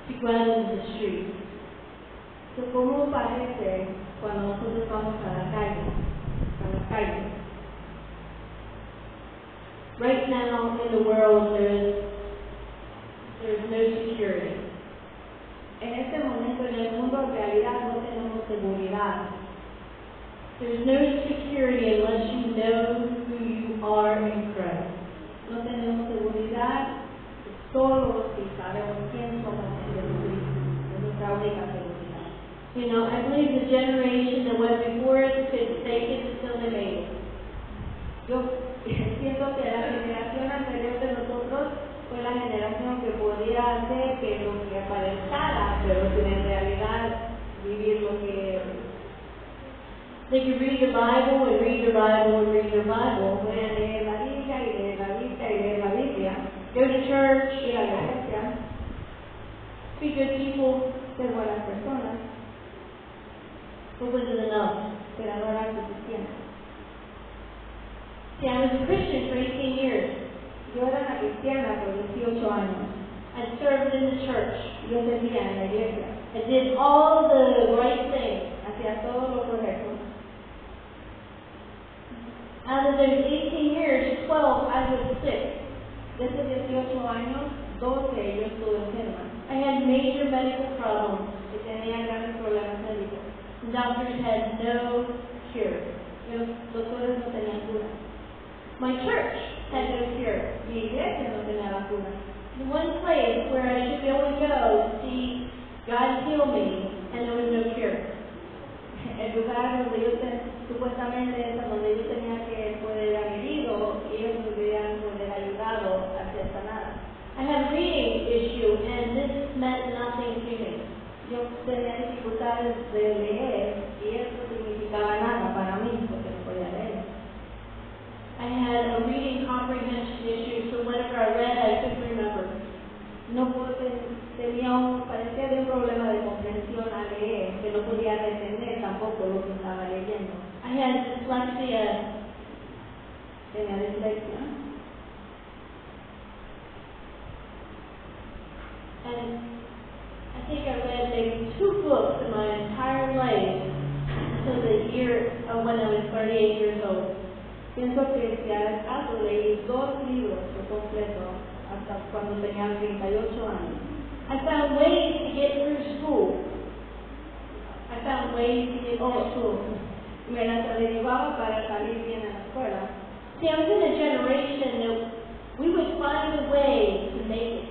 to go out into the street. So, ¿cómo parece cuando nosotros vamos a las calles? Right now in the world, there's no security. En este momento en el mundo en realidad no tenemos seguridad. There's no security unless you know who you are in Christ. No tenemos seguridad solo si sabemos quién somos en Jesucristo. Es nuestra única seguridad. You know, I believe the generation that went before us could fake it until they made it. Yo siento que la generación anterior de nosotros fue la generación que podía hacer que lo que aparentara, pero sin en realidad vivir lo que they could read the Bible and read the Bible and read the Bible. Pueden leer la Biblia y leer la Biblia y leer la Biblia. Go to church, ir a la iglesia, be good people, ser buenas personas, but was it enough? pero no era suficiente. See, I was a Christian for 18 years. Yo era una cristiana por 18 años. I served in the church. Yo servía en la iglesia. I did all the right things. Hacía todo lo correcto. Out of those 18 years, 12 I was sick. De esos 18 años, 12 yo estuve enferma. I had major medical problems. Y tenía grandes problemas médicos. The doctors had no cure. Los doctores no tenían cura. My church had no cure. Mi iglesia no tenía la cura. The one place where I should be able to go to see God heal me, and there was no cure. El lugar donde yo supuestamente es donde yo tenía que poder haber ido y ellos me hubieran poder ayudado a ser sanada. I had a reading issue, and this meant nothing to me. Yo tenía dificultades de leer y eso significaba nada para mí porque no podía leer. I had a reading comprehension issue, so whenever I read, I couldn't remember. Parecía de un problema de comprensión al leer, que no podía retener tampoco lo que estaba leyendo. I had dyslexia. Tenía dislexia. And I think I read maybe 2 books in my entire life until the year of when I was 38 years old. Pienso que si al caso leí 2 libros por completo hasta cuando tenía 38 años. I found ways to get through school. I found ways to get through school. Me las averiguaba para salir bien en la escuela. See, I was in a generation that we would find a way to make it.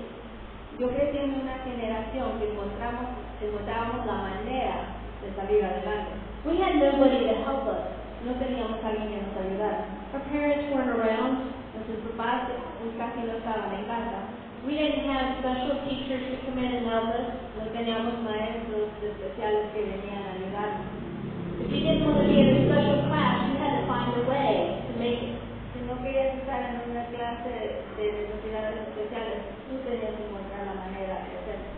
Yo crecí en una generación que encontrábamos la manera de salir adelante. We had nobody to help us. No teníamos a alguien que nos ayudara. Our parents weren't around. Nuestros papás casi no estaban en casa. We didn't have special teachers to come in and help us. No teníamos maestros especiales que venían a ayudarnos. If you didn't want to be in a special class, you had to find a way to make it. Si no querías estar en una clase de necesidades especiales, tú tenías que encontrar la manera de hacerlo.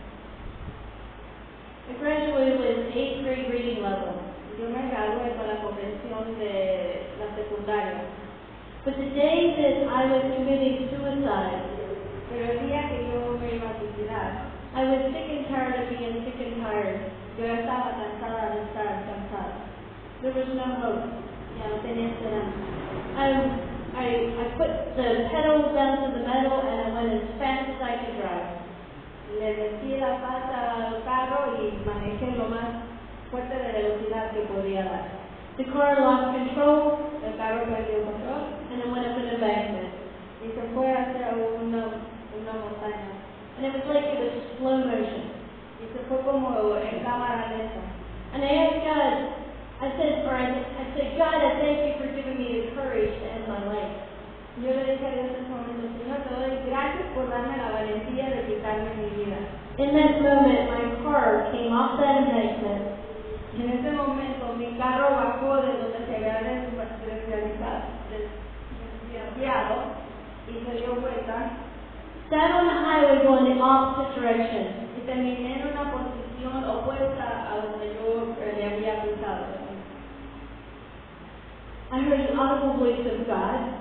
I graduated with 8th grade reading level. Yo me gradué con la comprensión de la secundaria. But the day that I was committing suicide, pero el día que yo me iba a suicidar, I was sick and tired of being sick and tired. Yo estaba cansada de estar cansada. There was no hope. Ya no tenía esperanza. I put the pedal down to the metal and I went as fast as I could drive. Le metí la pata al carro y manejé lo más fuerte de velocidad que podía dar. The car lost control, el carro perdió control, and it went up an embankment. Y se fue hacia una montaña. And it was like it was slow motion. Y se fue como en cámara lenta. And I asked God, I said, God, I thank you for giving me the courage to end my life. Yo le dije a Dios en ese momento, Señor, te doy gracias por darme la valentía de quitarme mi vida. In that moment, my car came off that embankment. Y en ese momento, mi carro bajó de donde se había desviado y se dio vuelta. Sat on the highway going the opposite direction. Y terminé en una posición opuesta a donde yo le había cruzado. I heard the audible voice of God.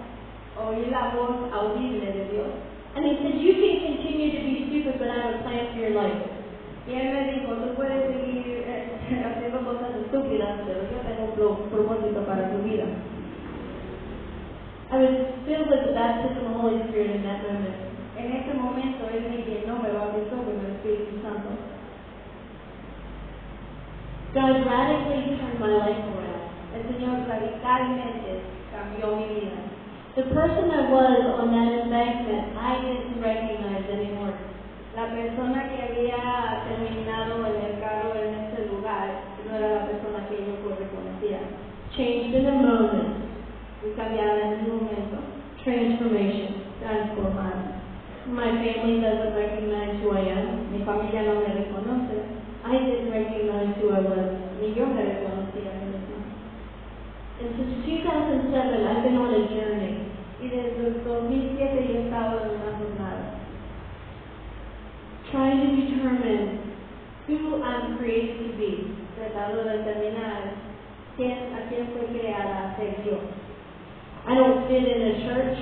Oí la voz audible de Dios. And he said, you can continue to be stupid, but I have a plan for your life. Y él me dijo, tú puedes seguir haciendo cosas estúpidas, pero yo tengo un propósito para tu vida. I was filled with the baptism of the Holy Spirit in that moment. En ese momento él me llenó, me bautizó con el Espíritu Santo. God radically turned my life around. El Señor radicalmente cambió mi vida. The person I was on that embankment, I didn't recognize anymore. La persona que había terminado en el carro en ese lugar no era la persona que yo reconocía. Changed in a moment. Fui cambiada en ese momento. Transformation. Transformada. My family doesn't recognize who I am. Mi familia no me reconoce. I didn't recognize who I was. Ni yo me reconocía a mí misma. And since 2007, I've been on a journey. Y desde el 2007 yo he estado en una jornada. Trying to determine who I'm created to be. Tratando de determinar a quién fue creada a ser yo. I don't fit in a church,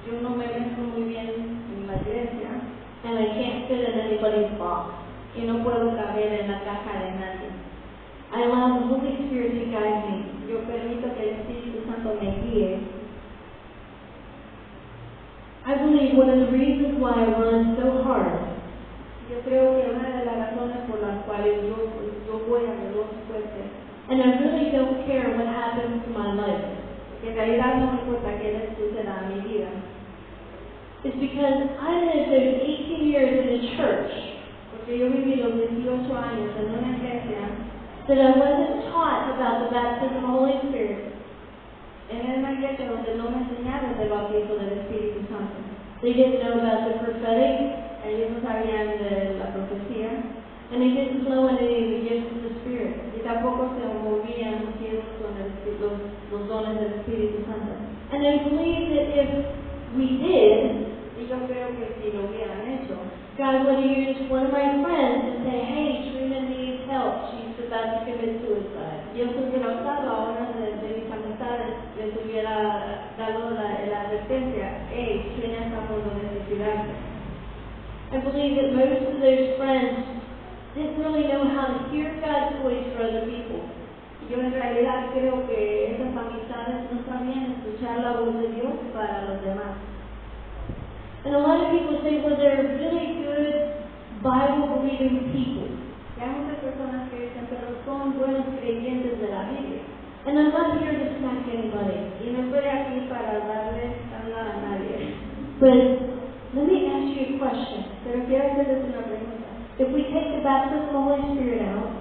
Yo no me mezclo muy bien en la iglesia and I can't fit in anybody's box. y no puedo caber en la caja de nadie. I allow the Holy Spirit to guide me. Yo permito que el Espíritu Santo me guíe. I believe one of the reasons why I run so hard Yo creo que una de las razones por las cuales yo voy a veloz fuerte, and I really don't care what happens to my life, que en realidad no me importa qué les suceda a mi vida, is because I lived those 18 years in a church porque yo viví los 18 años en una iglesia that I wasn't taught about the baptism of the Holy Spirit. en una iglesia donde no me enseñaron del bautizo del Espíritu Santo. They didn't know about the prophetic, Ellos no sabían de la profecía and they didn't flow in any of the gifts of the Spirit. y tampoco se movían ungidos con los dones del Espíritu Santo. And I believe that if we did, Y yo creo que si lo hubieran hecho, God would have used one of my friends to say, hey, Trina needs help. She's about to commit suicide. Dios hubiera usado a una de mis amistades, les hubiera dado la advertencia, hey, Trina está a punto de suicidarse. I believe that most of those friends didn't really know how to hear God's voice for other people. Yo en realidad creo que esas amistades no sabían escuchar la voz de Dios para los demás. And a lot of people say, well, they're really good Bible-believing people. Y hay muchas personas que dicen, pero son buenos creyentes de la Biblia. And I'm not here to smack anybody. Y no estoy aquí para darle nada a nadie. But let me ask you a question. Pero quiero hacerles una pregunta. If we take the baptism of the Holy Spirit out,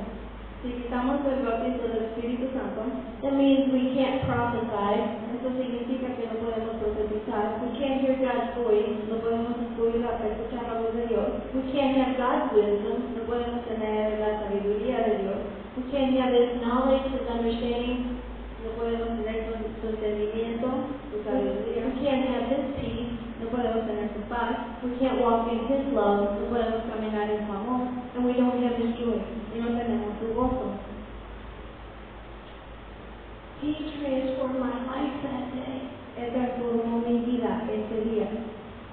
Si quitamos el bautizo del Espíritu Santo, that means we can't prophesy, eso significa que no podemos profetizar, we can't hear God's voice, no podemos escuchar la voz de Dios, we can't have God's wisdom, no podemos tener la sabiduría de Dios, we can't have His knowledge, His understanding, no podemos tener su entendimiento, su sabiduría, we can't have His peace, no podemos tener su paz, we can't walk in His love, no podemos caminar en su amor, and we don't have His joy. y no tenemos su gozo. He transformed my life that day. Él transformó mi vida ese día.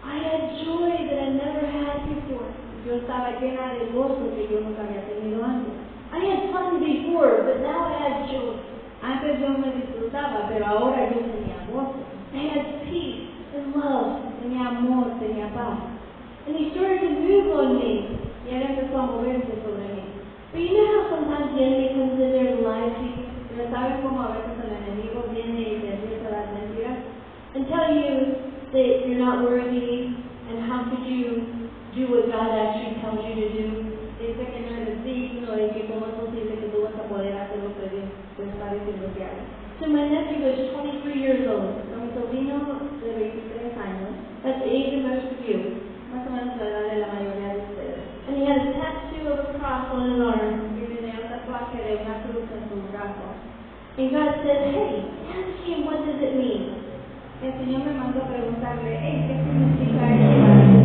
I had joy that I never had before. Yo estaba llena de gozo que yo nunca había tenido antes. I had fun before, but now I had joy. Antes yo me disfrutaba, pero ahora yo tenía gozo. I had peace and love. Tenía amor, tenía paz. And He started to move on me. Y Él empezó a moverse sobre mí. But you know how sometimes the enemy comes in there to lie to you Pero ¿saben cómo a veces el enemigo viene y te empieza a dar mentiras? and tell you that you're not worthy and how could you do what God actually tells you to do? Dice que no eres digno y que cómo es posible que tú vas a poder hacer lo que Dios te está diciendo que hagas. So my nephew was 23 years old. Pero mi sobrino de 23 años, That's the age of most of you. más o menos la edad de la mayoría de ustedes, And he had a tattoo of a cross on his arm. y tenía un tatuaje de una cruz en su brazo. And God said, hey, ask him, what does it mean? El Señor me mandó a preguntarle, hey, ¿qué significa esto para ti?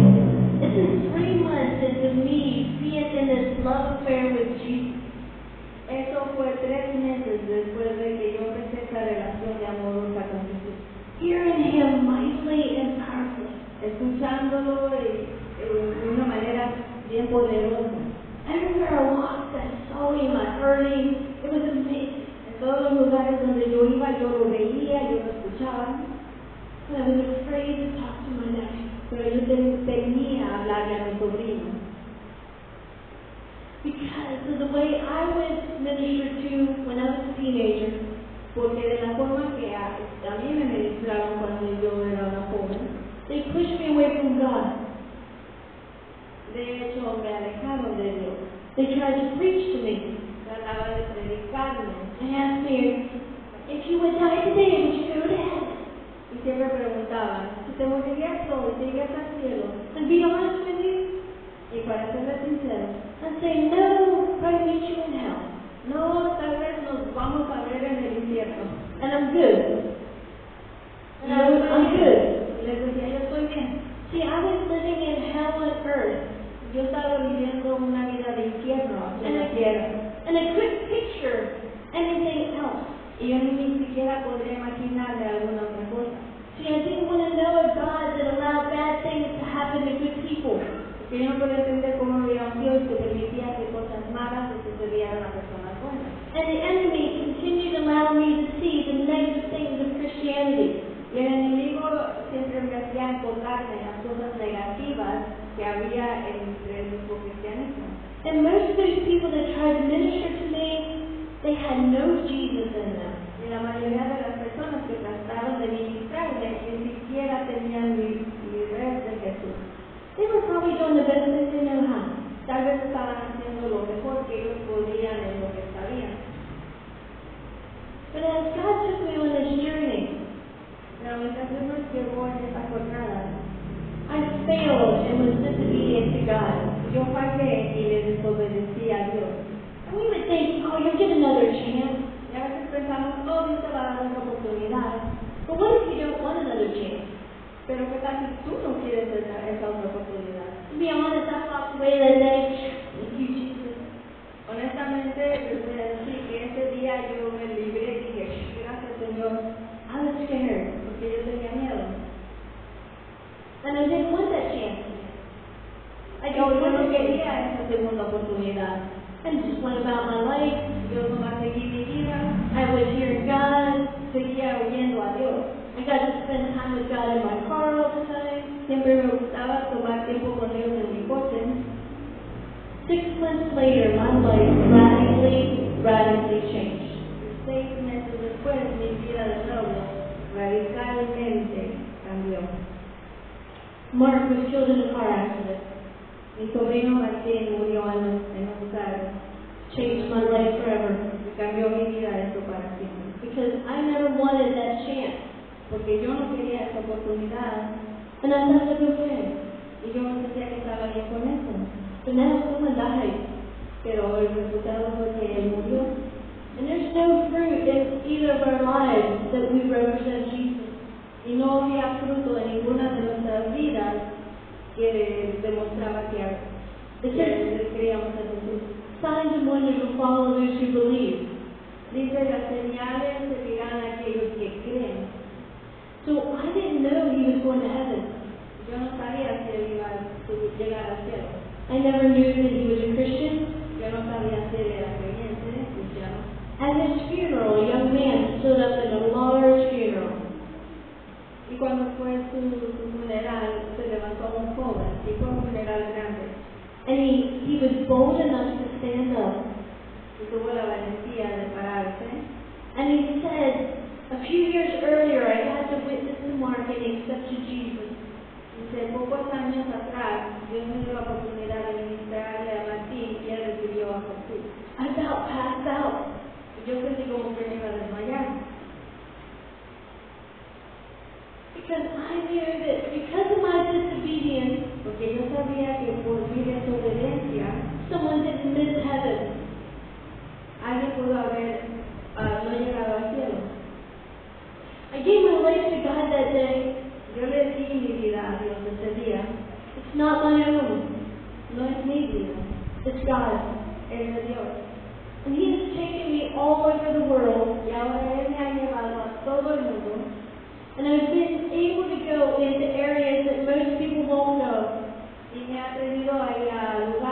This is 3 months into me being in this love affair with Jesus. Eso fue 3 meses después de que yo empecé esa relación de amorosa con Jesús. Hearing him mightily and powerfully. Escuchándolo de una manera bien poderosa. Everywhere I walked, I saw him, I heard him. It was amazing. En todos los lugares donde yo iba, yo lo veía, yo lo escuchaba, But I was afraid to talk to my nephew. pero yo temía hablarle a mi sobrino. Because of the way I was ministered to when I was a teenager. Porque de la forma que a mí me ministraron cuando yo era una joven, They pushed me away from God. de hecho me alejaron de Dios. They tried to preach to me. Trataban de predicarme They asked me, if you would die today, would you go to heaven? y siempre preguntaban, si te morirías hoy, ¿te irías al cielo? And be honest with you, Y para serles sincero, I'd say, no, probably meet you in hell. no, tal vez nos vamos a ver en el infierno. And I'm good. Y I'm good. les decía, yo estoy bien. See, I was living in hell on earth. Yo estaba viviendo una vida de infierno aquí en la tierra. And I couldn't picture anything else. Y yo ni siquiera podría imaginarme alguna otra cosa. See, I didn't want to know a God that allowed bad things to happen to good people. Porque yo no podía entender cómo había un Dios que permitía que cosas malas le sucedieran a personas buenas. And the enemy continued to allow me to see the negative things of Christianity. Y el enemigo siempre me hacía enfocarme en las cosas negativas que había entre el mismo cristianismo. And most of those people that tried to minister to me, they had no Jesus in them. Y la mayoría de las personas que trataron de ministrarme ni siquiera tenían mi red de Jesús. They were probably doing the best that they knew how. Tal vez estaban haciendo lo mejor que ellos podían en lo que sabían. But as God took me on this journey, Pero mientras Dios nos llevó en esta jornada, I failed and was disobedient to God. yo fallé y le desobedecí a Dios. And we would think, oh, you'll get another chance. Y a veces pensamos, oh, Dios te va a dar otra oportunidad. But what if you don't want another chance? Pero ¿qué tal si tú no quieres esa otra oportunidad? To be honest, I walked away that day. Thank you, Jesus. Honestamente, les voy a decir que ese día yo me libré y dije, gracias Señor, I was scared. porque yo tenía miedo. And I didn't want that chance. I Yo just no wanted to quería esa segunda oportunidad. and just went about my life. Yo nomás seguí mi vida, I was hearing God. seguía oyendo a Dios. I got to spend time with God in my car all the time. Siempre me gustaba tomar tiempo con Dios en mi coche. 6 months later, my life radically changed. 6 meses después, mi vida de nuevo radicalmente cambió. Mark was killed in a car accident. Mi sobrino Martín murió en un carro Changed my life forever. y cambió mi vida esto para siempre. Because I never wanted that chance. Porque yo no quería esa oportunidad And I thought it was okay. y yo no sentía que estaba bien con eso. But now someone died. Pero el resultado fue que él murió. And there's no fruit in either of our lives that we represent Jesus. Y no había fruto en ninguna de nuestras vidas que demostraba que It says, creíamos en Jesús. signs and wonders will follow those who believe. Dice, las señales seguirán a aquellos que creen. So I didn't know he was going to heaven. Yo no sabía si él iba a llegar al cielo. I never knew that he was a Christian. Yo no sabía si él era creyente, cristiano. At his funeral, a young man stood up in a large funeral. Y cuando fue su funeral, se levantó un joven y fue un funeral grande. And he was bold enough to stand up. Y tuvo la valentía de pararse. And he said, a few years earlier, I had to witness to Mark and he accepted Jesus. Dice, pocos años atrás, Dios me dio la oportunidad de ministrarle a Martín y él recibió a Jesús. I about passed out. Y yo sentí como que me iba a desmayar. Because I knew that because of my disobedience, Porque yo sabía que por mi desobediencia, someone didn't miss heaven. alguien pudo haber no llegado al cielo. I gave my life to God that day. Yo le di mi vida a Dios ese día. It's not my own. No es mi vida, It's God. es de Dios. And He has taken me all over the world. Y ahora Él me ha llevado a todo el mundo. And I've been able to go into areas that most people won't go. Y me ha atrevido a ir a lugares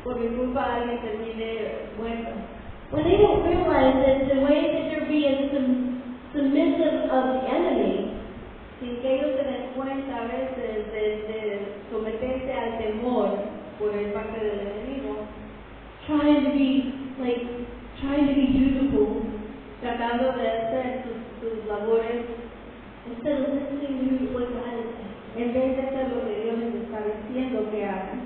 por mi culpa alguien termine muerto. When they don't realize that the way that they're being submissive of the enemy, Sin que ellos se den cuenta a veces de someterse al temor por el parte del enemigo, trying to be dutiful, tratando de hacer sus labores instead of listening to what God is saying. en vez de hacer lo que Dios les está diciendo que hagan.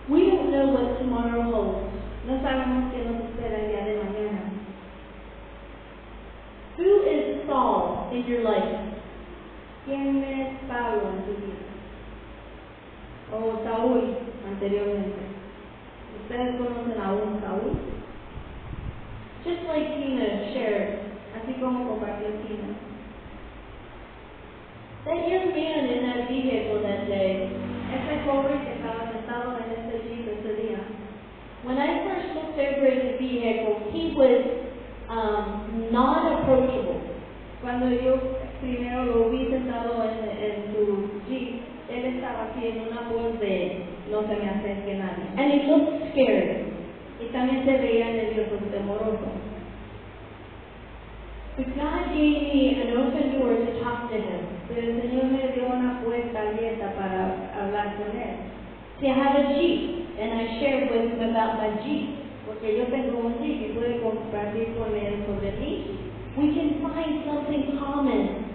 We don't know what tomorrow holds. No sabemos qué nos espera el día de mañana. Who is Saul in your life? ¿Quién es Pablo en tu vida? O Saúl anteriormente. ¿Ustedes conocen a un Saúl? Just like Tina shared, Así como compartió Tina. that young man in that vehicle that day, Ese joven que estaba sentado en este jeep ese día, when I first looked over at the vehicle, he was non-approachable. cuando yo primero lo vi sentado en su jeep, él estaba así en una voz de no se me acerque nadie. And he looked scared. Y también se veía nervioso, temoroso. But God gave me an open door to talk to him. Pero el Señor me dio una puerta abierta para hablar con él. See, I have a Jeep, and I shared with him about my Jeep. Porque yo tengo un jeep y pude compartir con él sobre mí. We can find something common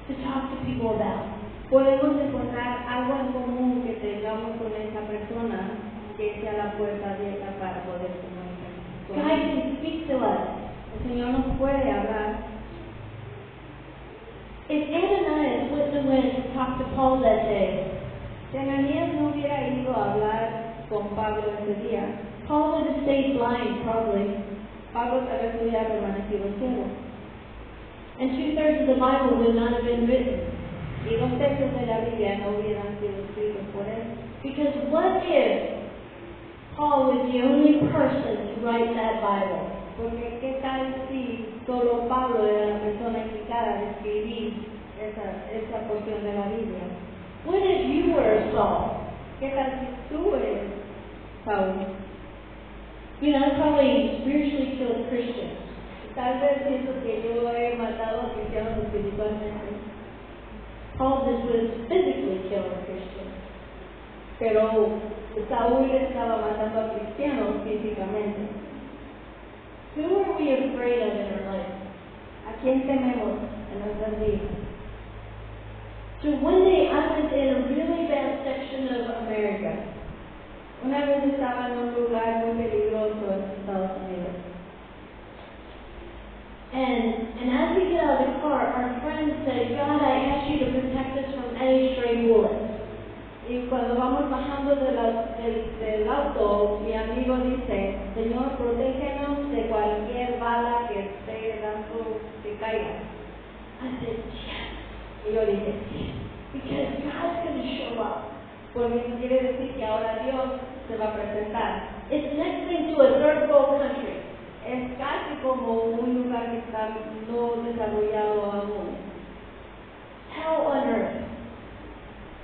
to talk to people about. Podemos encontrar algo en común que tengamos con esa persona que sea la puerta abierta para poder comunicar. con God él. can speak to us. El Señor nos puede hablar. If Ananias wouldn't have went to talk to Paul that day, Si Ananías no hubiera ido a hablar con Pablo ese día, Paul would have stayed blind probably. Pablo tal vez hubiera permanecido ciego. And 2/3 of the Bible would not have been written. Y 2/3 de la Biblia no hubieran sido escritos por él. Because what if Paul was the only person to write that Bible? Porque qué tal si solo Pablo era la persona indicada de escribir esa porción de la Biblia. What if you were Saul? ¿Qué tal si tú eres Saúl? You know, I probably spiritually killed Christians. Tal vez pienso que yo he matado a cristianos espiritualmente, Paul just was physically killing Christians. pero Saúl estaba matando a cristianos físicamente. Who are we afraid of in our life? ¿A quién tememos en nuestras vidas? So one day I was in a really bad section of America. Una vez estaba en un lugar muy peligroso en Estados Unidos. And as we get out of the car, our friend said, God, I ask you to protect us from any stray bullets. Y cuando vamos bajando del auto, mi amigo dice, Señor, protégenos de cualquier bala que esté dando, que caiga. I said, yes, Y yo dije, sí, because God's going to show up. porque eso quiere decir que ahora Dios se va a presentar. It's next thing to a third world country. Es casi como un lugar que está no desarrollado aún. Hell on earth.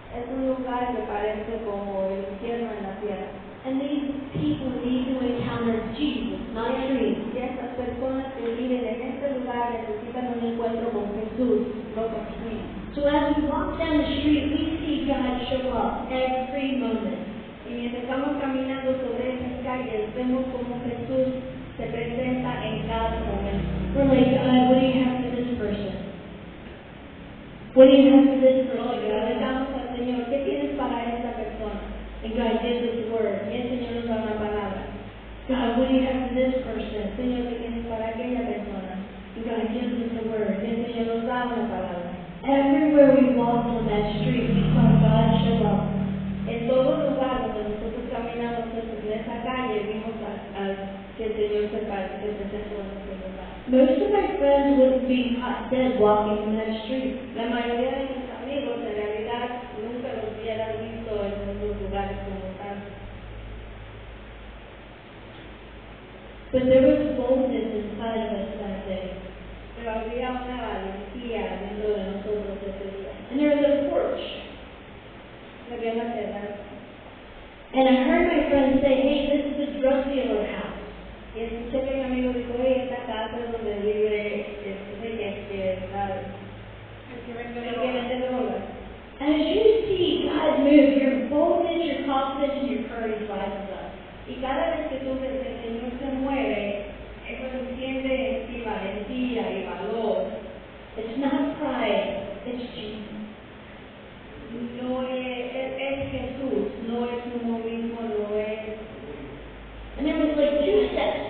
Es un lugar que parece como el infierno en la tierra. And these people need to encounter Jesus, not trees. Y estas personas que viven en este lugar necesitan un encuentro con Jesús, no con Cristo. So as we walk down the street, we see God show up every moment. Y mientras estamos caminando sobre esas calles, vemos como Jesús se presenta en cada momento. We're like, God, what do you have for this person? What do you have for this Le person? preguntamos al Señor, ¿qué tienes para esta persona? And God gives us the word. Y el Señor nos da una palabra. God, what do you have for this person? Señor, ¿qué tienes para aquella persona? And God gives us the word. Y el Señor nos da una palabra. Everywhere we walk on that street, we saw God show up. En todo lugar donde nosotros caminamos en esa calle, vimos que el Señor se presentó en ese lugar. Most of my friends wouldn't be caught dead walking in that street. La mayoría de mis amigos en realidad nunca los hubieran visto en esos lugares como tal. But there was boldness inside of us that day. Pero había una valentía dentro de nosotros ese día. And there was a porch. Había una terraza. And I heard my friend say, hey, this is a drug dealer house. Y escuché que mi amigo dijo, hey, esta casa es donde vive el que vende drogas. And as you see God move, your boldness, your confidence, and your courage rises up. Y cada vez que tú ves que el Señor se mueve, eso enciende en ti valentía y valor. It's not pride, it's Jesus. No es Jesús, no es uno mismo, no es. And there was like 2 steps.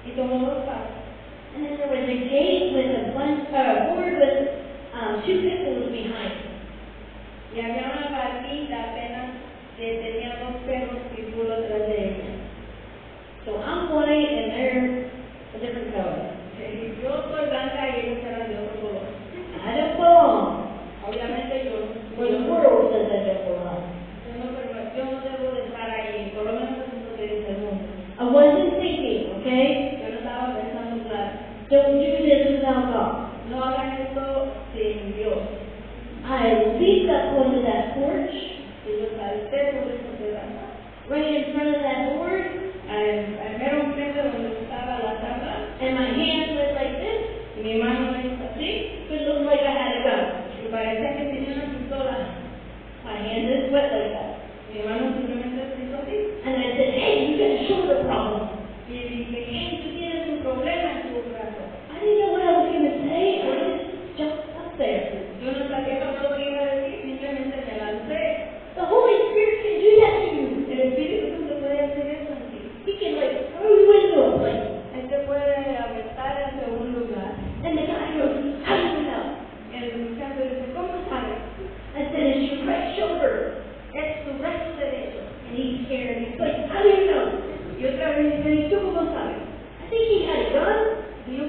Y tomó 2 pasos. And then there was a gate with a board with 2 pistols behind. Y había una barquita apenas que tenía 2 perros pitbull atrás de ella. So I'm white and they're a different color. Y yo soy blanca y ellos eran de otro color. I don't belong. Obviamente yo Where the world says I don't belong. yo no debo de estar ahí, por lo menos eso es lo que dice el mundo. I wasn't thinking, okay? Yo no estaba pensando claro. Don't do this without God. No hagan esto sin Dios. I leaped up onto that porch, Y yo salté por esa terraza. right in front of that board, Al mero enfrente donde estaba la tabla, and my hands went like this. y mi mano me hizo así, It looked like I had a gun. y parecía que tenía una pistola. My hand just went like that. Mi mano simplemente se hizo así. And I said, hey, you got a shoulder problem. Y dije, hey, tú tienes un problema en tu brazo. I didn't know what I was going to say. I just jumped up there. Yo no sabía lo que iba a decir, simplemente me lancé. The Holy Spirit can do that to you. El Espíritu Santo puede hacer eso en ti. He can like throw you into a place. Él te puede aventar hacia un lugar. And the guy goes, how do you know? El muchacho dice, ¿cómo sabes? I said, it's your right shoulder. Es tu brazo derecho. And he's scared. He's like, how do you know? Y otra vez dice, ¿y tú cómo sabes? I think he had a gun. Y yo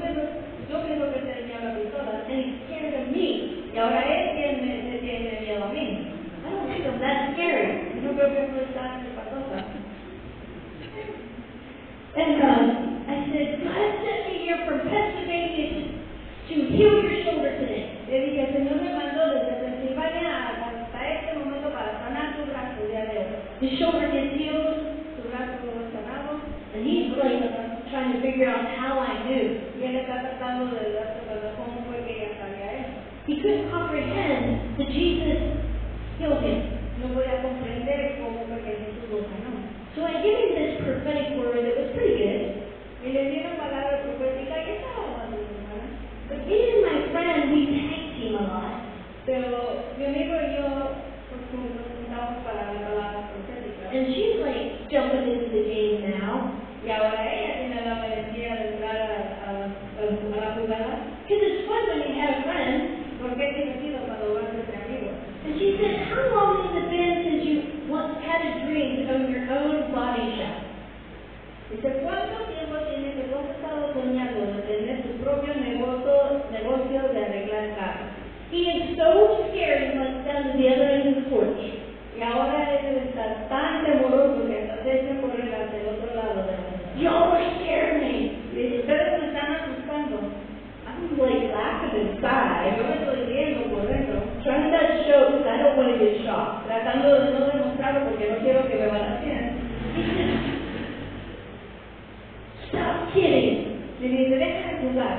pienso que tenía la pistola. And he's scared of me. Y ahora él me tiene miedo a mí. I don't think I'm that scary. Yo creo que no está espatosa. And I said, God sent me here from Pennsylvania to heal your shoulder today. Le dije, el Señor me mandó desde Pensilvania hasta este momento para sanar tu brazo el día de hoy. The shoulder gets healed. Tu brazo fue sanado. And he's like trying to figure out how I knew. Y él está tratando de darse cuenta cómo fue que ella sabía eso. He couldn't comprehend that Jesus healed him. No podía comprender cómo fue que Jesús lo sanó. So I gave him this prophetic word that was pretty good. Y le dieron palabra profética y estaba hablando de hermana. But me and my friend, we tag team a lot. Pero mi amigo y yo pues, nos juntamos para la palabra profética. And she's like jumping into the game now. Y ahora ella tiene la valentía de entrar a la jugada. Because it's fun when you have a friend. Porque es divertido cuando vas entre amigos. And she said, how long has it been since you once had a dream to own your own body shop? Dice, ¿cuánto tiempo tiene que tú has estado soñando de tener tu propio negocio de arreglar carros? He is so scared he went down to the other end of the porch. Y ahora él está tan temoroso que hasta se echa a correr hacia el otro lado de la mesa. Y'all are scaring me. Dice, ustedes me están asustando. I'm like laughing inside. Yo me estoy riendo por dentro, Trying not to show because I don't want to get shocked. tratando de no demostrarlo porque no quiero que me balacien. He said, stop kidding. Le dice, deja de jugar.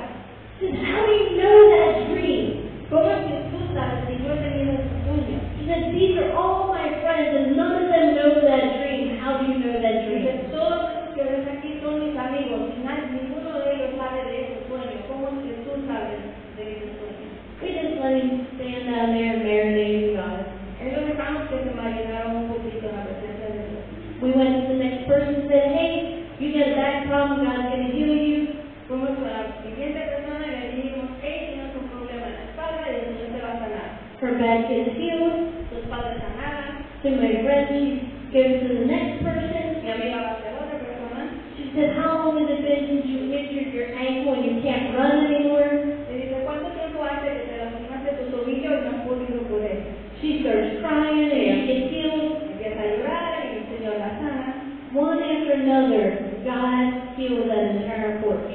He said, how do you know that dream? ¿Cómo es que tú sabes si yo he tenido ese sueño? He said, these are all my friends and none of them know that dream. How do you know that dream? Dice, todos los que ves aquí son mis amigos, y ninguno de ellos sabe de ese sueño. ¿Cómo es que tú sabes de ese sueño? We just let him stand down there and marinate God. Él lo dejamos que se marinaron un poquito en la presencia de Dios. We went to the next person and said, hey, you got a back problem, God's going to heal you. Fuimos con la siguiente persona y le dijimos, hey, tienes un problema en la espalda y el Señor te va a sanar. Her back is healed. Tu espalda es sanada. To my friend, she goes to the next person. Mi amiga va hacia la otra persona. She said, how long has it been since you injured your ankle and you can't run anymore? Le dice, ¿cuánto tiempo hace que te lastimaste tu tobillo y no has podido correr? She starts crying and she gets healed. Empieza a llorar y el Señor la sana. One after another, God healed that entire porch.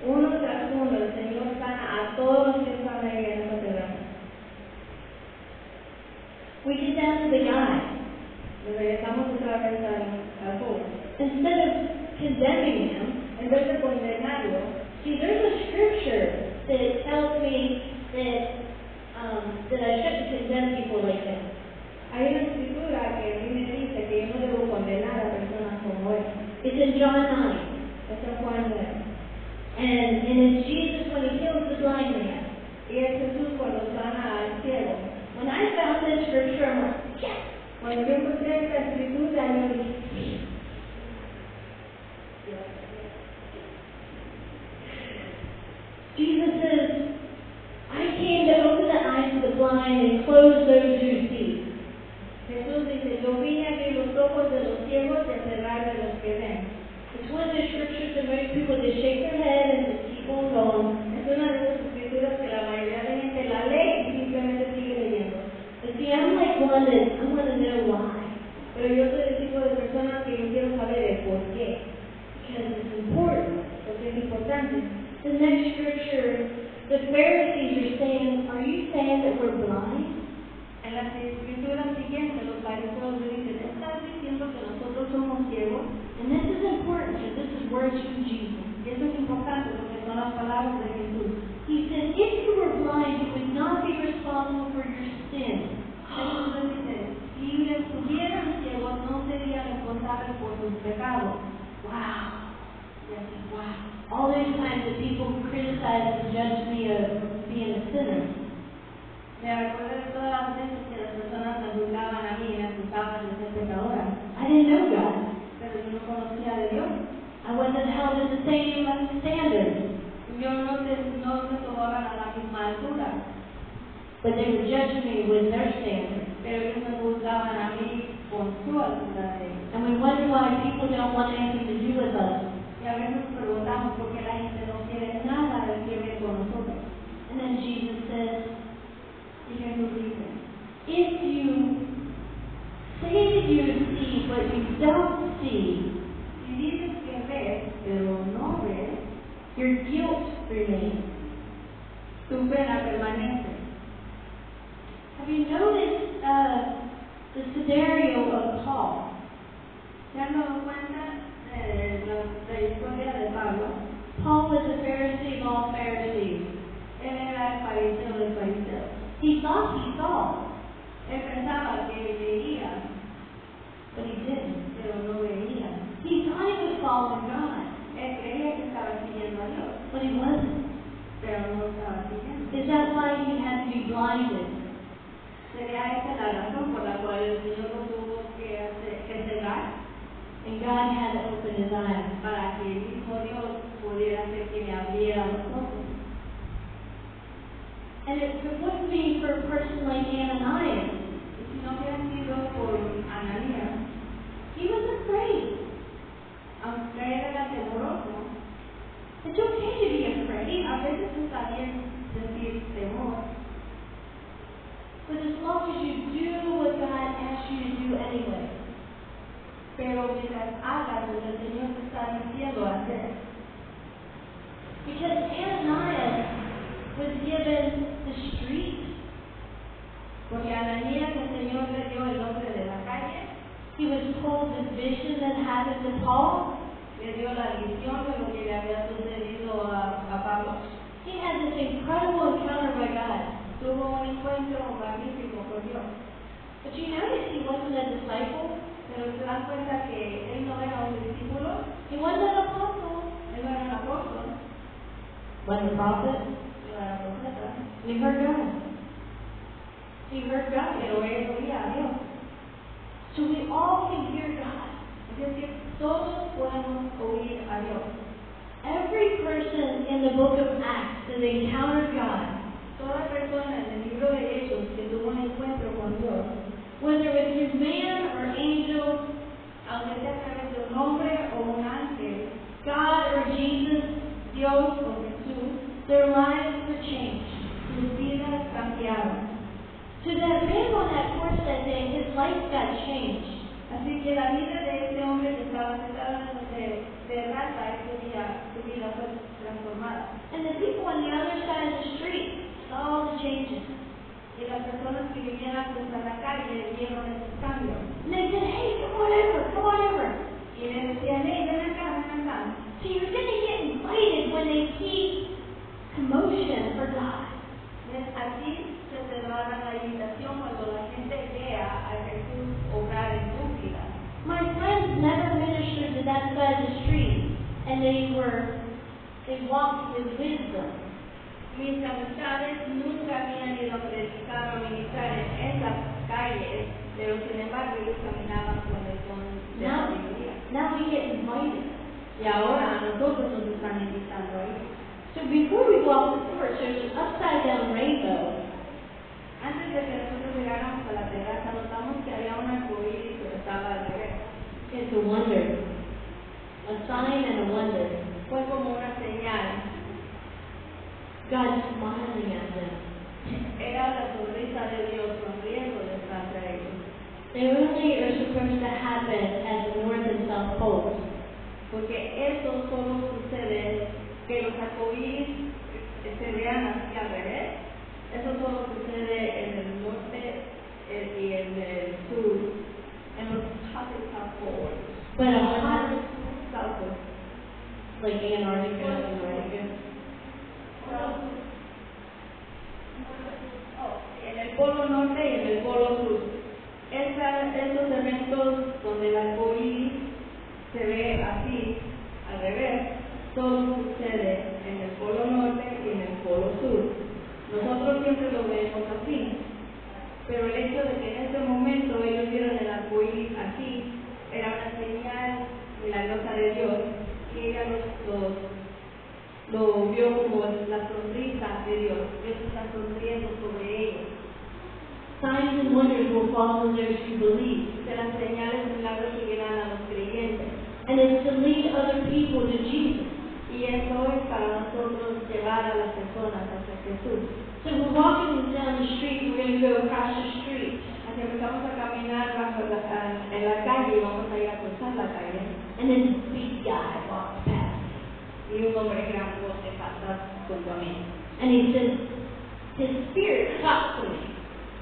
Uno tras uno, el Señor sana a todos los que están ahí en esa terraza. We get down to the guy. Regresamos otra vez al joven. Instead of condemning him, En vez de condenarlo, see, there's a scripture that tells me that I shouldn't condemn people like that. hay una escritura que a mí me dice que yo no debo condenar a personas como él. It's in John 9. Eso es Juan 9. And it's Jesus when he heals the blind man. Y es Jesús cuando sana al ciego. When I found this scripture, I'm like, yes! Cuando yo encontré esta escritura, yo dije, Jesus says, I came to open the eyes of the blind and close those who see. Jesús dice, yo vine a abrir los ojos de los ciegos y a cerrar de los que ven. It's one of the scriptures that most people just shake their head and just keep on going. Es una de esas escrituras que la mayoría de gente la lee y simplemente sigue leyendo. But see, I'm like one that I want to know why. Pero yo soy el tipo de persona que yo quiero saber el por qué. Because it's important. Porque es importante. The next scripture, the Pharisees are saying, are you saying that we're blind? En la escritura siguiente, los fariseos le dicen, ¿estás diciendo que nosotros somos ciegos? And this is important because this is words from Jesus. Y eso es importante porque son las palabras de Jesús. He said, if you were blind, you would not be responsible for your sin. Jesús les dice, si estuvieran ciegos, no serían responsables por sus pecados. Wow. Y así, wow. All those times that people criticize and judge me of being a sinner. Me acuerdo de todas las veces que las personas me juzgaban a mí y me acusaban de ser pecadora. I didn't know God. Pero yo no conocía de Dios. I wasn't held to the same standard. Yo no me tomaban a la misma altura. But they would judge me with their standard. Pero ellos me juzgaban a mí con su altura de ellos. And we wonder why people don't want anything to do with us. Y a veces nos preguntamos por qué la gente no quiere nada que ver con nosotros. And then Jesus says, Y Jesús dice, if you say that you see but you don't see, si dices que ves, pero no ves, your guilt remains. tu pena permanece. Have you noticed the scenario of Paul? ¿Se han dado cuenta de la historia de Pablo? Paul was a Pharisee of all Pharisees. Él era el fariseo del fariseo. He thought he saw, Él pensaba que veía, but he didn't. pero no veía. He thought he was following God, Él creía que estaba siguiendo a Dios, but he wasn't. pero no estaba siguiendo. Is that why he had to be blinded? Sería esa la razón por la cual el Señor lo tuvo que cerrar, And God had to open his eyes. para que el mismo Dios pudiera hacer que le abriera los ojos. And if it wouldn't be for a person like Ananias, Y si no hubiera sido por Ananías, he was afraid. aunque él era temoroso, It's okay to be afraid, a veces está bien sentir temor, but as long as you do what God asks you to do anyway. pero mientras hagas lo que el Señor te está diciendo hacer. Because Ananias was given the street, Porque a Ananías el Señor le dio el nombre de la calle, he was told the vision that happened to Paul. le dio la visión de lo que le había sucedido a Pablo. He had this incredible encounter by God. Tuvo un encuentro magnífico con Dios. But you notice he wasn't a disciple, Pero se dan cuenta que él no era un discípulo, he wasn't an apostle, él no era un apóstol, wasn't a prophet. no era profeta, He heard God. He heard God. pero él oía a Dios. So we all can hear God. Es decir, todos podemos oír a Dios. Every person in the book of Acts that encountered God, Toda persona en el libro de Hechos que tuvo un encuentro con Dios, whether it was through man or angel, aunque sea a través de un hombre o un ángel, God or Jesus, Dios o Jesús, their lives were changed. sus vidas cambiaron. So that man on that porch that day, his life got changed. Así que la vida de este hombre que estaba sentado de rata ese día, su vida fue transformada. And the people on the other side of the street saw the changes. Y las personas que vivían frente a la calle vieron esos cambios. And they said, and they walked with wisdom. Mis amistades nunca habían ido a predicar o ministrar en esas calles, pero sin embargo ellos caminaban con el don de la sabiduría. Now we get invited. Y ahora a nosotros nos están invitando ahí. So before we go off the porch, there's an upside down rainbow. Antes de que nosotros llegáramos a la terraza, notamos que había un arcoíris que estaba al revés. It's a wonder. A sign and a wonder. Fue como una señal. God smiling at them. Era la sonrisa de Dios sonriendo detrás de ellos. They only are supposed to happen at the North and South Poles. Porque eso solo sucede, que los arcoíris se vean así al revés. Eso solo sucede en el norte y en el sur, en los South and South Poles. But a hot, South Pole. like Antarctica. En el polo norte y en el polo sur. Estos eventos donde el arcoíris se ve así, al revés, todo sucede en el polo norte y en el polo sur. Nosotros siempre lo vemos así, pero el hecho de que en este momento ellos vieron el arcoíris así, era una señal milagrosa de Dios, que ella lo vio como la sonrisa de Dios. Dios está sonriendo sobre ellos. Signs and wonders will follow those who believe. Que las señales y milagros seguirán a los creyentes. And it's to lead other people to Jesus. Y eso es para nosotros llevar a las personas hacia Jesús. So we're walking down the street, we're going to go across the street. Así empezamos a caminar en la calle y vamos a ir a cruzar la calle. And then this big guy walks past. Y un hombre grandote pasa junto a mí. And he says, his spirit talked to me.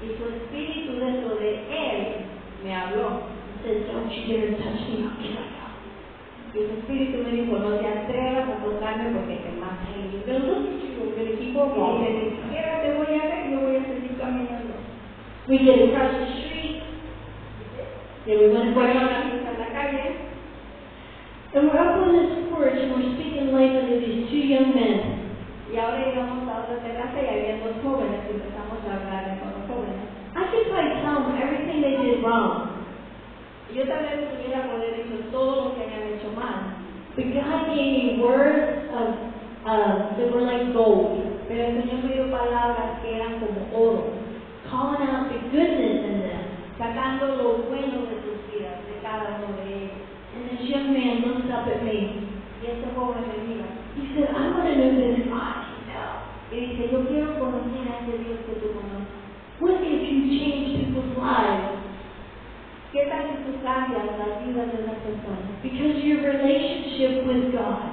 Y su espíritu dentro de él me habló. He says, don't you dare touch me, I'll kill you. Y su espíritu me dijo, no te atrevas a tocarme porque te mataré. Y yo, look at you, I'm going to keep on walking. Y ni siquiera te voy a ver, yo voy a seguir caminando. We get across the street. Then we went Fueron across a cruzar la calle. and we're up on this porch and we're speaking lightly to these two young men. Y ahora llegamos a otra terraza y había dos jóvenes y empezamos a hablar con los jóvenes. I could probably tell them everything they did wrong. Y yo tal vez hubiera podido dicho todo lo que habían hecho mal. But God gave me words that were like gold, Pero el Señor me dio palabras que eran como oro, calling out the goodness in them. sacando lo bueno de sus vidas, de cada uno de ellos. And this young man looked up at me. Y este joven me mira He said, I want to know this God you know. y dice, yo quiero conocer a ese Dios que tú conoces. What if you change people's lives? ¿Qué tal si tú cambias las vidas de las personas? Because your relationship with God,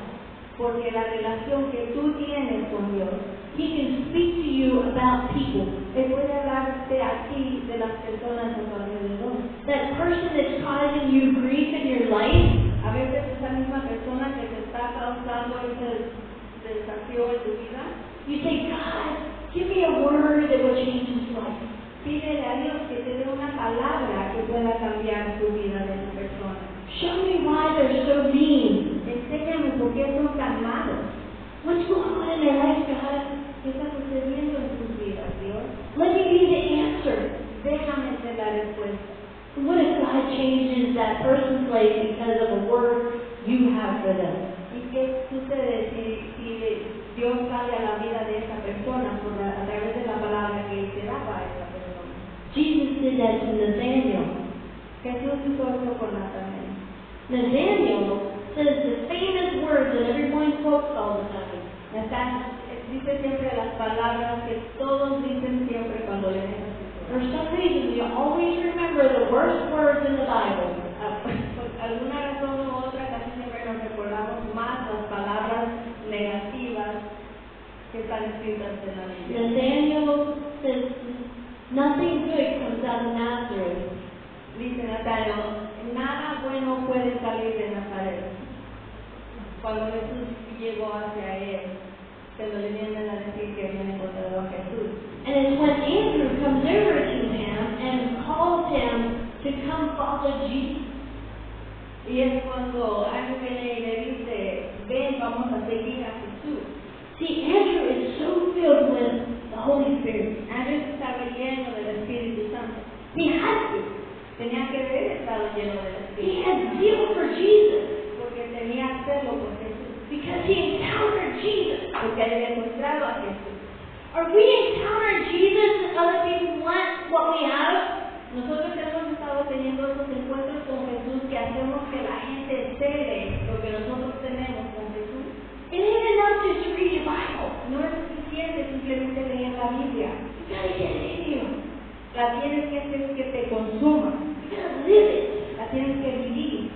Porque la relación que tú tienes con Dios, He can speak to you about people. Él puede hablarte a ti de las personas a tu alrededor. That person that's causing you grief in your life, A veces esa misma persona que te está causando ese desafío en tu vida, you say, God, give me a word that will change his life. pídele a Dios que te dé una palabra que pueda cambiar tu vida de esa persona. Show me why they're so mean. Enséñame por qué son tan malos. What's going on in their life, God? ¿Qué está sucediendo en sus vidas, Dios? Let me be the answer. Déjame ser la respuesta. What if God changes that person's life because of a word you have for them? ¿Y qué sucede si Dios cambia la vida de esa persona a través de la palabra que Él te da para esa persona? Jesus did that to Nathaniel. Jesús hizo eso con Natanael. Nathaniel says the famous words that everyone quotes all the time. Dice siempre las palabras que todos dicen siempre cuando leen esa escritura. For some reason, we always remember the worst words in the Bible. Por alguna razón u otra, casi siempre nos recordamos más las palabras negativas que están escritas en la Biblia. Nathaniel says, nothing good comes out of Nazareth. Dice Natanael, nada bueno puede salir de Nazaret. Cuando Jesús llegó hacia él, cuando le vienen a decir que habían encontrado a Jesús. And it's when Andrew comes over to him and calls him to come follow Jesus. Y es cuando Andrew viene y le dice, ven, vamos a seguir a Jesús. See, Andrew is so filled with the Holy Spirit. Andrés estaba lleno del Espíritu Santo. He had to. Tenía que haber estado lleno del He Espíritu had zeal for Jesus porque tenía celo por Jesús, because he encountered Jesus. porque había encontrado a Jesús. Are we encountering Jesus and other people want what we have? Nosotros hemos estado teniendo esos encuentros con Jesús que hacemos que la gente cele lo que nosotros tenemos con Jesús. It ain't enough just to read the Bible. No es suficiente simplemente leer la Biblia. You gotta get it in you. La tienes que hacer que te consuma. You gotta live it. La tienes que vivir.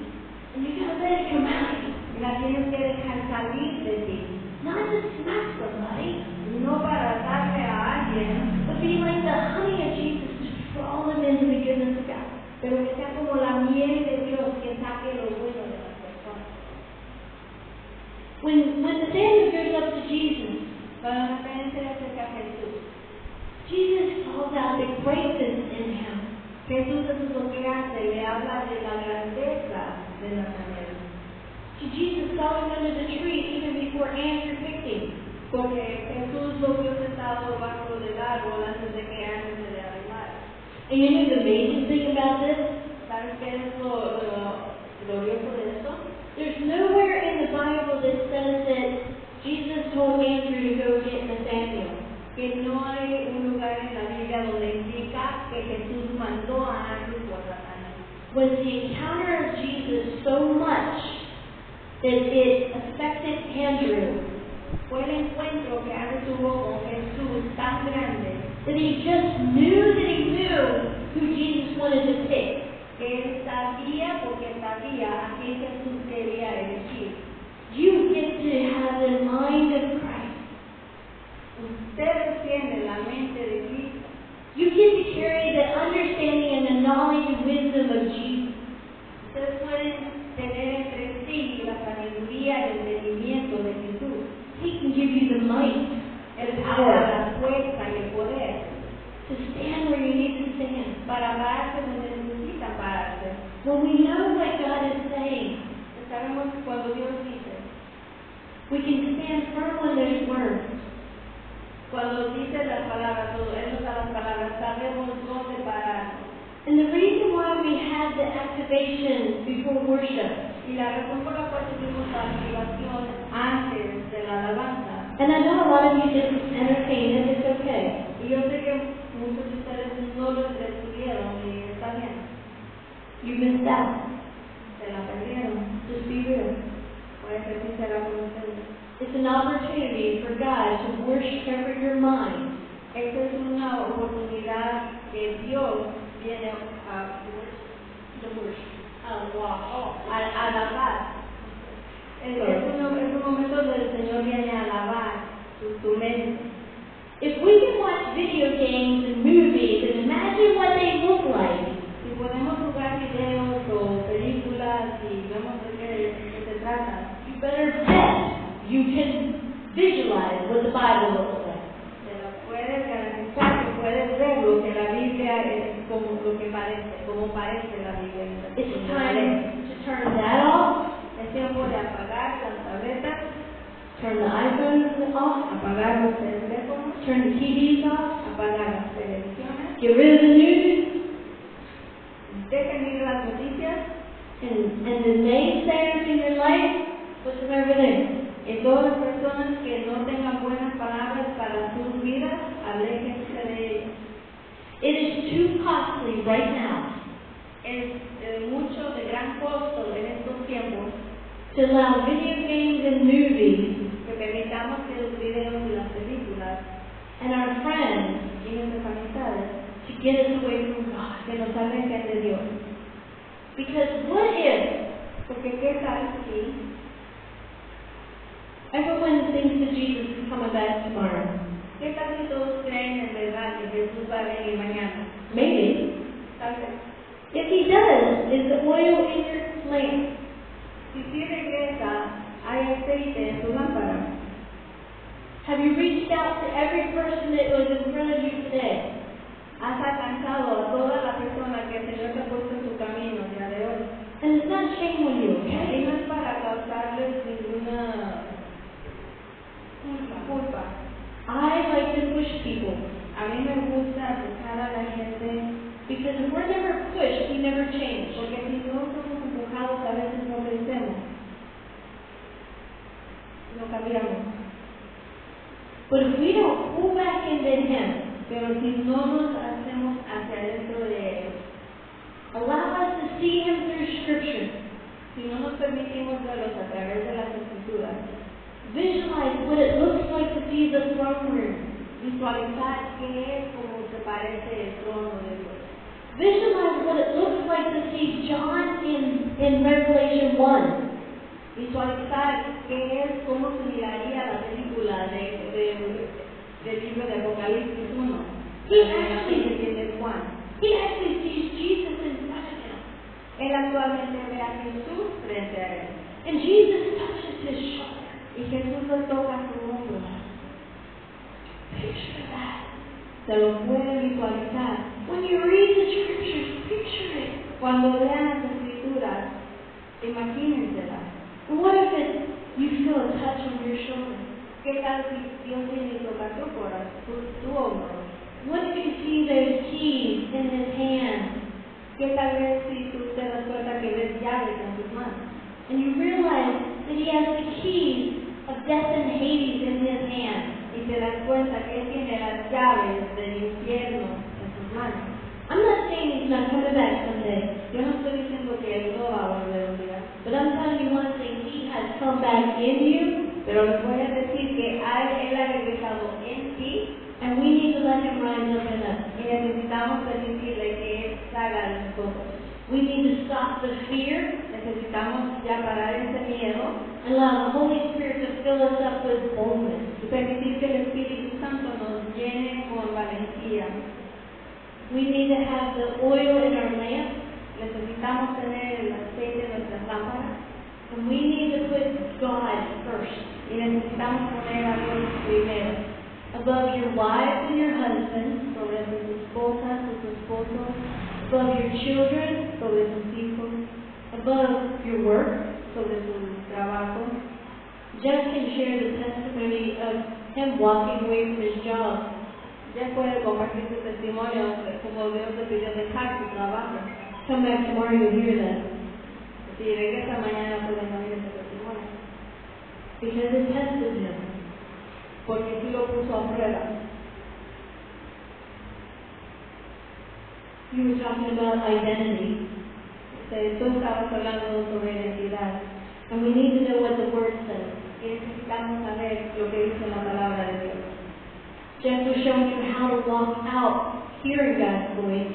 And you gotta let it come out of you. Y la tienes que dejar salir de ti. Not to smack somebody, No para darle a alguien, but be like the honey of Jesus to draw them into the goodness of God. pero que sea como la miel de Dios que saque lo bueno de las personas. When Nathaniel goes up to Jesus, Cuando Natanael se le acerca a Jesús, Jesus calls out the greatness in him. Jesús eso es lo que hace, le habla de la grandeza de Natanael. See, Jesus saw him under the tree even before Andrew picked him. Porque Jesús lo vio sentado bajo del árbol antes de que Andrés se le arreglara. And you know the amazing thing about this? ¿Sabes qué es lo glorioso de esto? There's nowhere in the Bible that says that Jesus told Andrew to go get Nathaniel. Que no hay un lugar en la Biblia donde indica que Jesús mandó a Andrés por Natanael. Was the encounter of Jesus so much that it affected Andrew Fue el encuentro que Andrés tuvo con Jesús tan grande that he just knew who Jesus wanted to pick. que él sabía porque sabía a quién Jesús quería elegir. You get to have the mind of Christ. Ustedes tienen la mente de Cristo. You get to carry the understanding and the knowledge and wisdom of Jesus. Ustedes pueden tener entre sí la sabiduría y el entendimiento de Jesús. He can give you the might, Él the te da power la fuerza y el poder to stand where you need to stand. para pararse donde necesitan pararse. When we know what God is saying, Sabemos que cuando Dios dice, we can stand firm on those words. cuando dice las palabras, o Él nos da las palabras, sabemos dónde pararnos. And the reason why we have the activation before worship, Y la razón por la cual tuvimos la activación antes de la alabanza, and I know a lot of you didn't entertain it, it's okay. y yo sé que muchos de ustedes no lo estuvieron y está bien, You missed out. se la perdieron. Just be real. Voy a ser sincera con ustedes. It's an opportunity for God to worship over your mind. Esta es una oportunidad que Dios viene a alabar. Es un momento donde el Señor viene a alabar tu mente. If we can watch video games and movies and imagine what they look like, Si podemos jugar videos o películas y vemos de qué se trata, you better bet you can visualize what the Bible looks like. te lo puedes garantizar que puedes ver lo que la Biblia es, como lo que parece, como parece la Biblia. It's time to turn that off, Es tiempo de apagar las tabletas, turn the iPhones off, apagar los teléfonos, turn the TVs off, apagar las televisiones, get rid of the news, dejen ir las noticias and the naysayers in your life, put them over there. y todas las personas que no tengan buenas palabras para sus vidas, aléjense de ellas. It is too costly right now Es mucho de gran costo en estos tiempos to allow video games and movies que permitamos que los videos y las películas and our friends y nuestras amistades to get us away from God. que nos alejen de Dios. Because what if Porque qué tal si everyone thinks that Jesus is coming back tomorrow? ¿qué tal si todos creen en verdad que Jesús va a venir mañana? Maybe. Tal vez. If he does, is the oil in your lamp? Si sí regresa, hay aceite en tu lámpara. Have you reached out to every person that was in front of you today? Has alcanzado a toda la persona que el Señor te ha puesto en tu camino el día de hoy. And it's not shame on you, Y okay? no es para causarles ninguna we're pushed, we never change. Porque si no somos empujados, a veces no crecemos, no cambiamos. But if we don't pull back into Him, Pero si no nos hacemos hacia adentro de Él, allow us to see Him through Scripture, si no nos permitimos verlos a través de las Escrituras, visualize what it looks like to be the throne room. visualizar qué es como se parece el trono de Dios. Visualize what it looks like to see John in Revelation 1. Visualizar qué es, cómo se miraría la película del libro de Apocalipsis 1. De Juan. He actually sees Jesus in front of him. Él actualmente ve a Jesús frente a él. And Jesus touches his shoulder. Y Jesús le toca su hombro. Picture that. Se lo puede visualizar. When you read the scriptures, picture it. Cuando vean las Escrituras, imagínenselas. And what if you feel a touch on your shoulder? ¿Qué tal si Dios viene y toca tu corazón, tu hombro? What if you see those keys in his hand? ¿Qué tal vez si tú te das cuenta que ves llaves en tus manos? And you realize that he has the keys of death and Hades in his hand. Y te das cuenta que Él tiene las llaves del infierno en sus manos. I'm not saying he's not coming back someday, Yo no estoy diciendo que Él no va a volver un día, but I'm telling you one thing, he has come back in you, pero les voy a decir que Él ha regresado en ti and we need to let him rise up in us. y necesitamos permitirle que Él salga de nosotros. We need to stop the fear Necesitamos ya parar ese miedo and allow the Holy Spirit to fill us up with boldness. y permitir que el Espíritu Santo nos llene con valentía. We need to have the oil in our lamp, Necesitamos tener el aceite en nuestras lámparas and we need to put God first. y necesitamos poner a Dios primero, Above your wives and your husbands, sobre sus esposas, sus esposos, above your children, sobre sus hijos, above your work. sobre su trabajo. Jeff can share the testimony of him walking away from his job. Ya puede compartir su testimonio de cómo Dios le pidió dejar su trabajo. Come back tomorrow, you'll hear that. Si regresa mañana pueden oír ese testimonio, Because it tested him. porque sí lo puso a prueba. You were talking about identity, Tú estabas hablando sobre identidad and we need to know what the Word says. y necesitamos saber lo que dice la palabra de Dios. Jeff was showing you how to walk out hearing God's voice.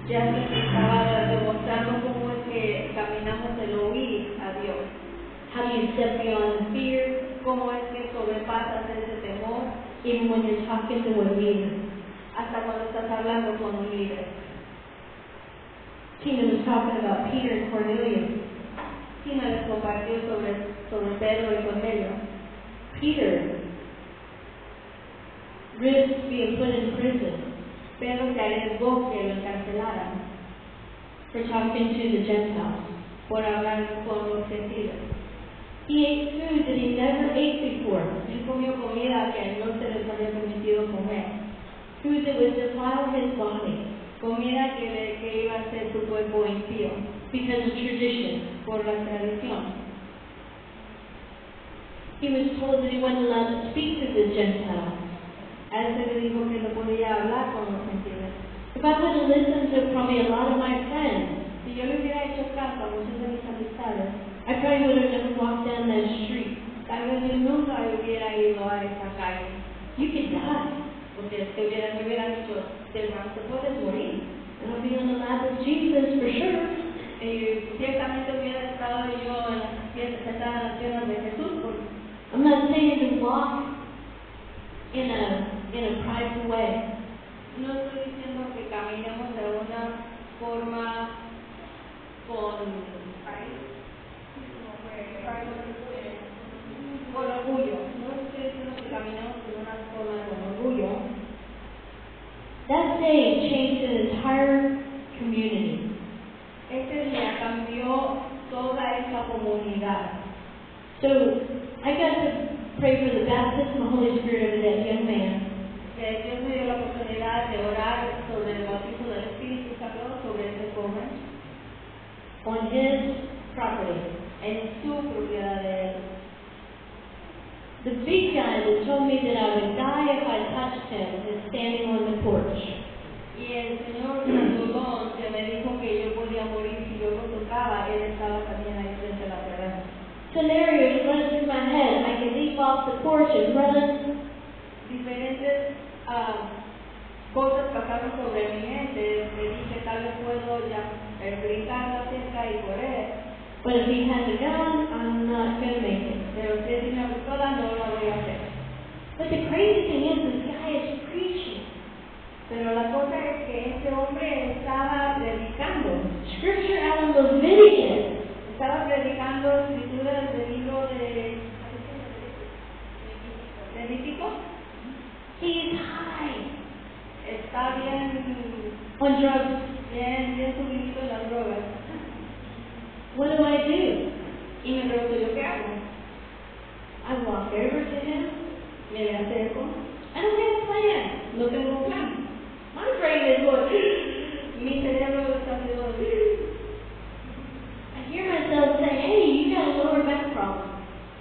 Ya les estaba demostrando cómo es que caminamos el oír a Dios, How do you step beyond the fear, cómo es que sobrepasas ese temor even when you're talking to a leader. hasta cuando estás hablando con un líder. Tina was talking about Peter and Cornelius. Tina les compartió sobre Pedro y Cornelio. Peter risked being put in prison Pedro se arriesgó que lo encarcelaran for talking to the Gentiles. por hablar con los gentiles. He ate food that he never ate before, Él comió comida que no se les había permitido comer, food that would defile his body comida que iba a hacer su cuerpo impío because of tradition. por la tradición. He was told that he wasn't allowed to speak to the Gentiles. A él se le dijo que no podía hablar con los gentiles. If I would have listened to probably a lot of my friends, Si yo le hubiera hecho caso a muchas de mis amistades, I probably would have never walked down that street. tal vez yo nunca hubiera ido a esa calle, You could die. porque me hubieran dicho, te puedes morir. And I'll be on the lap of Jesus for sure. Ciertamente hubiera estado yo en las piernas, sentada en las piernas de Jesús, porque I'm not saying to walk in a prideful way. no estoy diciendo que caminemos de una forma con orgullo. No estoy diciendo que caminemos de una forma con orgullo. That day changed an entire community. Este día cambió toda esa comunidad. So I got to pray for the baptism of the Holy Spirit of that young man. Dios me dio la oportunidad de orar sobre el bautismo del Espíritu escándalo sobre este joven on his property. en su propiedad de él. The big guy that told me that I would die if I touched him is standing on the porch. Y el señor Grandulón, que me dijo que yo podía morir si yo lo tocaba, él estaba también ahí frente a la terraza. Scenarios running through my head. I could leap off the porch and run. Diferentes cosas pasaron sobre mi mente. Me dije, tal vez puedo ya brincar la cerca y correr. But if he has a gun, I'm not going to make it. Pero si es una pistola, no lo voy a hacer. But the crazy thing is, this guy is preaching. Pero la cosa es que este hombre estaba predicando. Scripture out of Leviticus. Estaba predicando escrituras del libro de Levítico. He's high Está bien on drugs. subido en las drogas. What do I do? Y me pregunto, ¿yo qué hago? I walk over to him. Me le acerco. I don't have a plan. No tengo plan. My brain is going. Mi cerebro está haciendo. I hear myself say, hey, you got a lower back problem.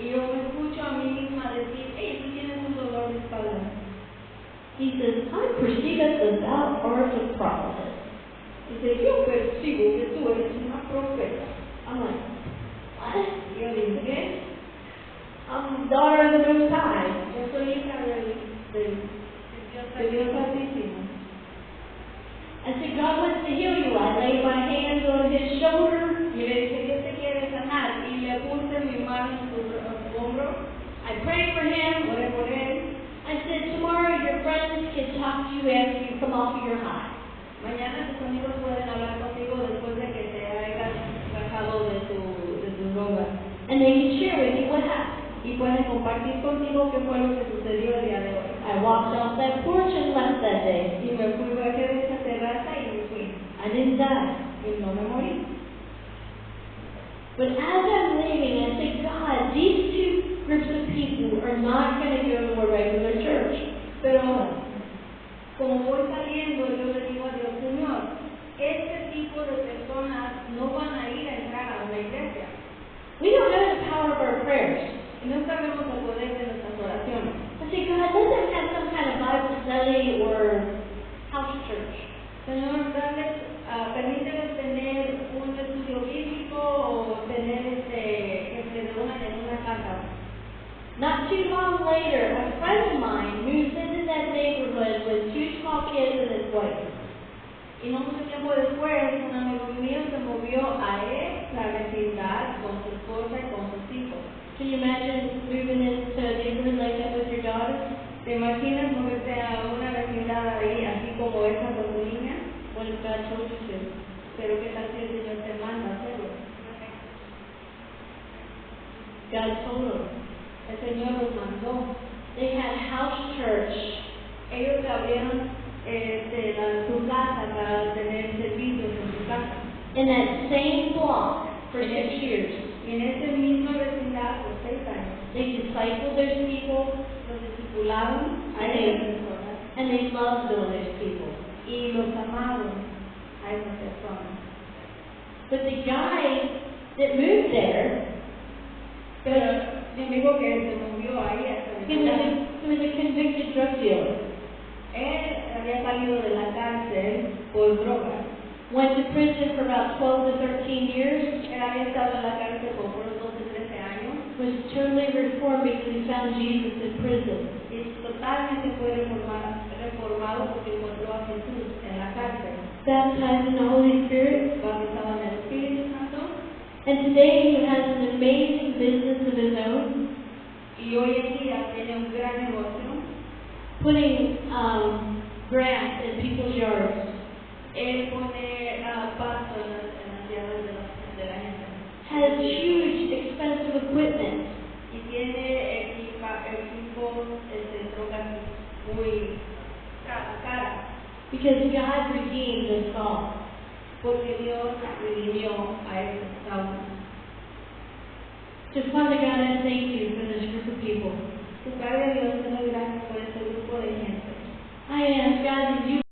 Y yo me escucho a mí misma decir, hey, tú tienes un dolor de espalda. He says, I perceive that thou art a prophet. Dice, yo percibo que tú eres una profeta. I'm like, what? Y yo dije, ¿qué? I'm the daughter of the Most High. Yo soy hija de Dios Altísimo. I said, God wants to heal you. I laid my hands on his shoulder. Y le dije, Dios te quiere sanar. Y le puse mi mano en su hombro. I prayed for him. Oré por él. I said, tomorrow your friends can talk to you after you come off of your high. Mañana tus amigos pueden hablar contigo después de que te hayas bajado de tu droga. And they can share with you what happened. Y pueden compartir contigo qué fue lo que sucedió el día de hoy. I walked off that porch and left that day. Y me fui, bajé de esa terraza y me fui. I didn't die. Y no me morí. But as I'm leaving, I said, God, these two groups of people are not going to go to a regular church. Pero como voy saliendo, yo le digo a Dios, Señor, este tipo de personas no van a ir a entrar a una iglesia. We don't know the power of our prayers. Y no sabemos el poder de nuestras oraciones. I said, God, let them have some kind of Bible study or house church. Señor, permítenos tener un estudio bíblico o tener que se reúnan en una casa. Not too long later, a friend of mine moved into that neighborhood with two small kids and his wife. Y no mucho tiempo después, un amigo mío se movió a esa vecindad con su esposa y con sus hijos. Can you imagine moving into a neighborhood like that with your daughter? ¿Te imaginas moverte a una vecindad ahí, así como esa con tu niña? What if God told you to? Pero ¿qué tal si el Señor te manda a hacerlo? God told them. El Señor los mandó. They had house church. Ellos abrieron su casa para tener servicios en su casa. In that same block for 6 years. Y en ese mismo vecindad por 6 años. They discipled those people. Los discipularon a esas personas. And they loved those people. Y los amaron a esas personas. But the guy that moved there, Pero mi amigo que se movió ahí hasta he was a convicted drug dealer. él había salido de la cárcel por drogas. Went to prison for about 12 to 13 years. Él había estado en la cárcel por unos 12, 13 años. Was totally reformed because he found Jesus in prison. Y totalmente fue reformado porque encontró a Jesús en la cárcel. Baptized in the Holy Spirit. Bautizado en el Espíritu Santo. And today he has an amazing business of his own. Y hoy en día tiene un gran negocio. Putting grass in people's yards. Él pone pasto en las yardas de la gente. Has huge, expensive equipment. Y tiene equipos de drogas muy cara. Because God redeemed us all. Porque Dios redimió a estos saunos. So Father God, I thank you for this group of people. Padre Dios, te doy gracias por este grupo de gente. I ask God that you